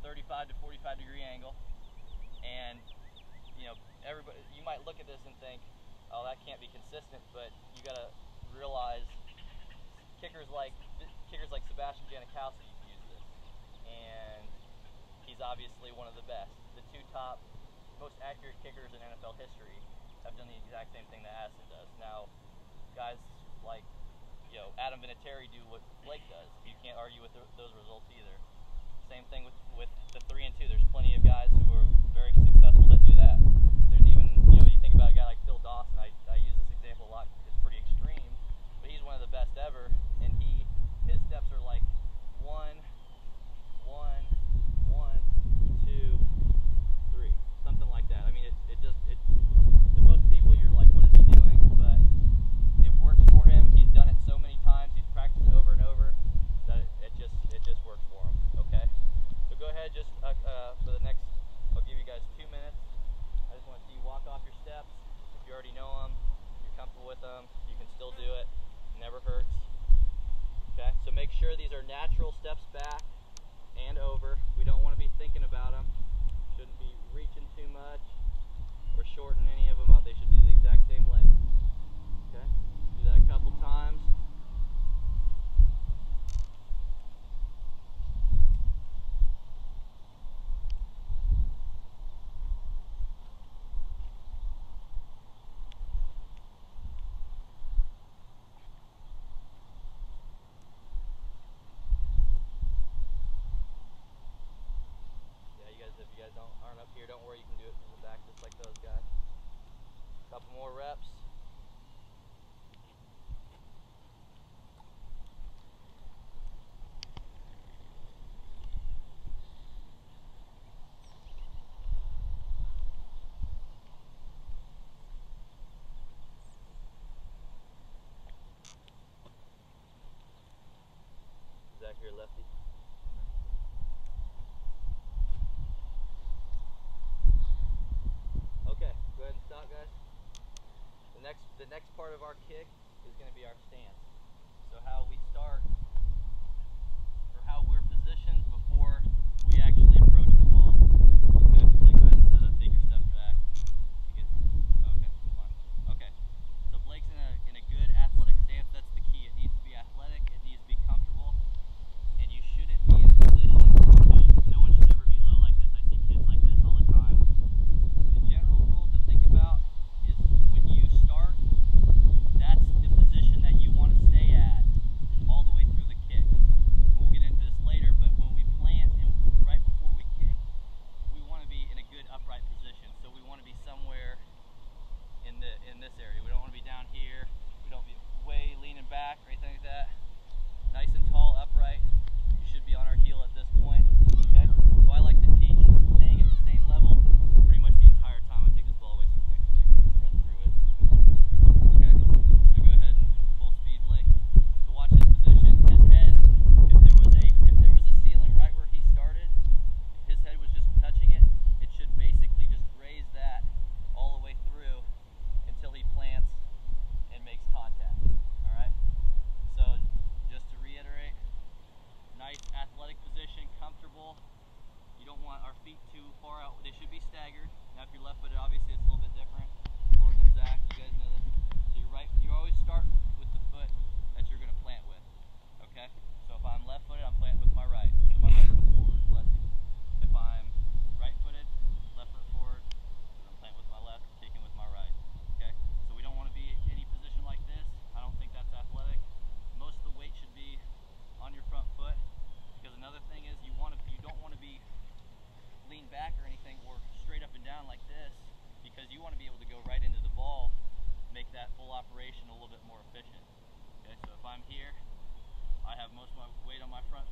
35 to 45 degree angle, and you know, everybody, you might look at this and think, oh, that can't be consistent, but you got to realize kickers like Sebastian Janikowski use this, and he's obviously one of the best. The two top most accurate kickers in NFL history have done the exact same thing that Addison does. Now, guys like, you know, Adam Vinatieri do what Blake does. You can't argue with those results either. Same thing with the 3 and 2. There's plenty of guys who are very successful that do that. There's even, you know, you think about a guy like Phil Dawson. I use this example a lot. It's pretty extreme, but he's one of the best ever, and his steps are like 1, 1, 1, 2, 3, something like that. I mean, to most people, you're like, what is he doing? But it works for him. He's done it so many times. He's practiced it over and over that it just works for him. Okay. So go ahead, just for the next, I'll give you guys 2 minutes. I just want to see you walk off your steps. If you already know them, you're comfortable with them, you can still do it. Never hurts. Okay. So make sure these are natural steps back and over. We don't want to be thinking about them. Shouldn't be reaching too much or shorten any of them up. They should be the exact same length. Okay? Do that a couple times. If you guys aren't up here, don't worry, you can do it from the back just like those guys. Couple more reps. Zach here, lefty. Okay, go ahead and stop, guys. The next part of our kick is going to be our stance. So how we start, or how we're positioned before we actually approach the ball. Okay, Blake, go ahead and set up. Take your steps back. Okay, fine. Okay, so Blake's in a good athletic stance. That's the key. It needs to be athletic. It needs to be comfortable, and you shouldn't be in a position. No one should ever be low like this. I see kids like this all the time. The general rule to think about is when you start, that's the position that you want to stay at all the way through the kick. We'll get into this later, but when we plant and right before we kick, we want to be in a good upright position. So we want to be somewhere in this area. We don't want to be down here. We don't be way leaning back or anything like that. Nice and tall, upright. You should be on our heel at this point. Okay? So I like to teach staying at the same level pretty much the entire time. I'll take this ball away so we can actually run through it. Okay? So go ahead and full speed, Blake. So watch his position. His head, if there was a ceiling right where he started, if his head was just touching it, it should basically just raise that all the way through until he plants and makes contact. Alright? So just to reiterate, nice athletic position, comfortable. You don't want our feet too far out. They should be staggered. Now if you're left-footed, obviously it's a little bit different. Gordon and Zach, you guys know this. So you always start with the foot that you're going to plant with. Okay? So if I'm left-footed, I'm planting with my right. So my right foot forward, bless you. If I'm right-footed, left foot forward, I'm planting with my left, taking with my right. Okay? So we don't want to be in any position like this. I don't think that's athletic. Most of the weight should be on your front foot, because another thing is you don't want to be leaned back or anything or straight up and down like this, because you want to be able to go right into the ball, make that full operation a little bit more efficient. Okay, so if I'm here, I have most of my weight on my front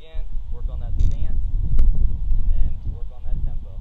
again, work on that stance, and then work on that tempo.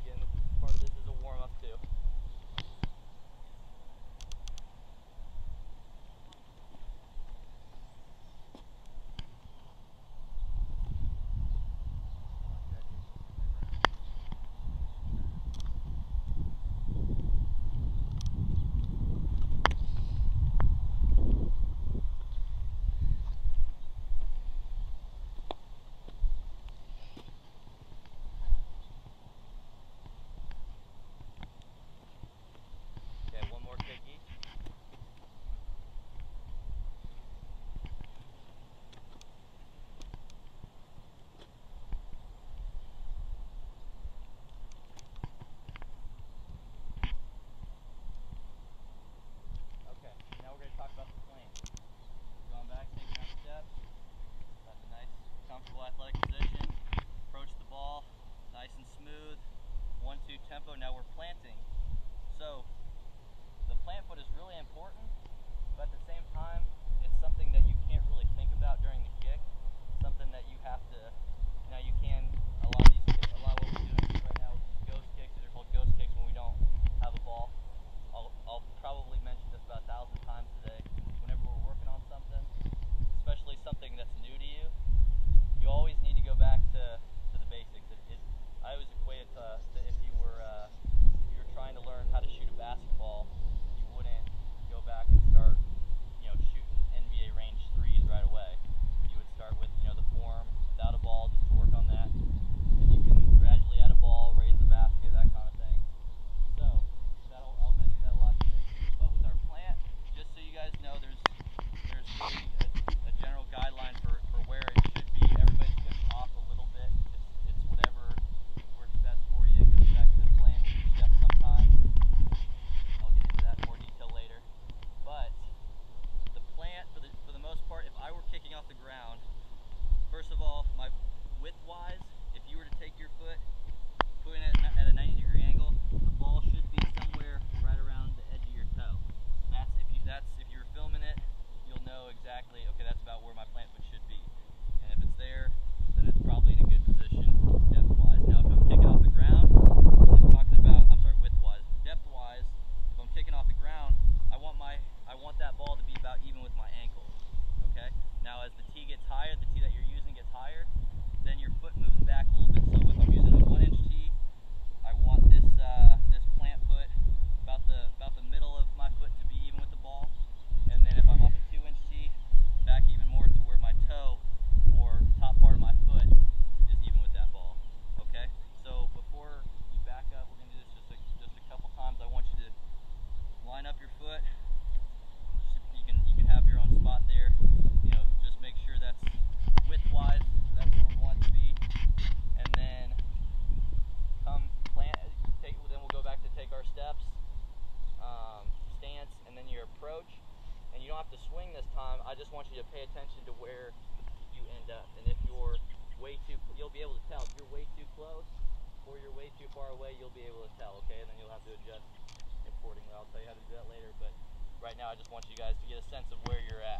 Again, part of this is a warm-up too. Talk about the plan. Going back, taking our steps. That's a nice, comfortable athletic position. Approach the ball, nice and smooth. 1-2 tempo. Now we're planting. So the plant foot is really important, but at the same time, it's something that you can't really think about during the kick. Something that you have to. Now you can. A lot of what we're doing right now with these ghost kicks. They're called ghost kicks when we don't have a ball. I'll probably mention this about 1,000 times today. Whenever we're working on something, especially something that's new to you, you always need to go back to the basics. I always equate it to if you were trying to learn how to shoot a basketball, you wouldn't go back and start shooting NBA range threes right away. You would start with the form without a ball, just to work on that, and you can gradually add a ball, raise the basket, that kind of thing. So I'll mention that a lot today. But with our plant, just so you guys know, there's really a general guideline for where it should be. Everybody's going to be off a little bit. It's whatever works best for you. It goes back to playing with your steps sometimes. I'll get into that in more detail later. But the plant, for the most part, if I were kicking off the ground, first of all, my width-wise, if you were to take your foot, putting it at a 90-degree angle, the ball should be somewhere right around the edge of your toe. So if you're filming it, you'll know exactly, okay, that's about where my plant foot should be. And if it's there, then it's probably in a good position depth-wise. Now if I'm kicking off the ground, width-wise. Depth-wise, if I'm kicking off the ground, I want that ball to be about even with my ankle. Okay? Now as the tee gets higher, the tee that you're using gets higher, then your foot moves back a little bit. So if I'm using a 1-inch tee, I want this plant foot about the middle of my foot to be even with the ball, and then if I'm off a 2-inch tee, back even more to where my toe or top part of my foot is even with that ball. Okay, so before you back up, we're gonna do this just a couple times. I want you to line up your foot. You can have your own spot there. Just make sure that's width-wise. That's where we want it to be, and then come plant. Then we'll go back to take our steps, stance, and then your approach. And you don't have to swing this time. I just want you to pay attention to where you end up. And if you're you'll be able to tell. If you're way too close or you're way too far away, you'll be able to tell. Okay, and then you'll have to adjust accordingly. I'll tell you how to do that later. But right now, I just want you guys to get a sense of where you're at.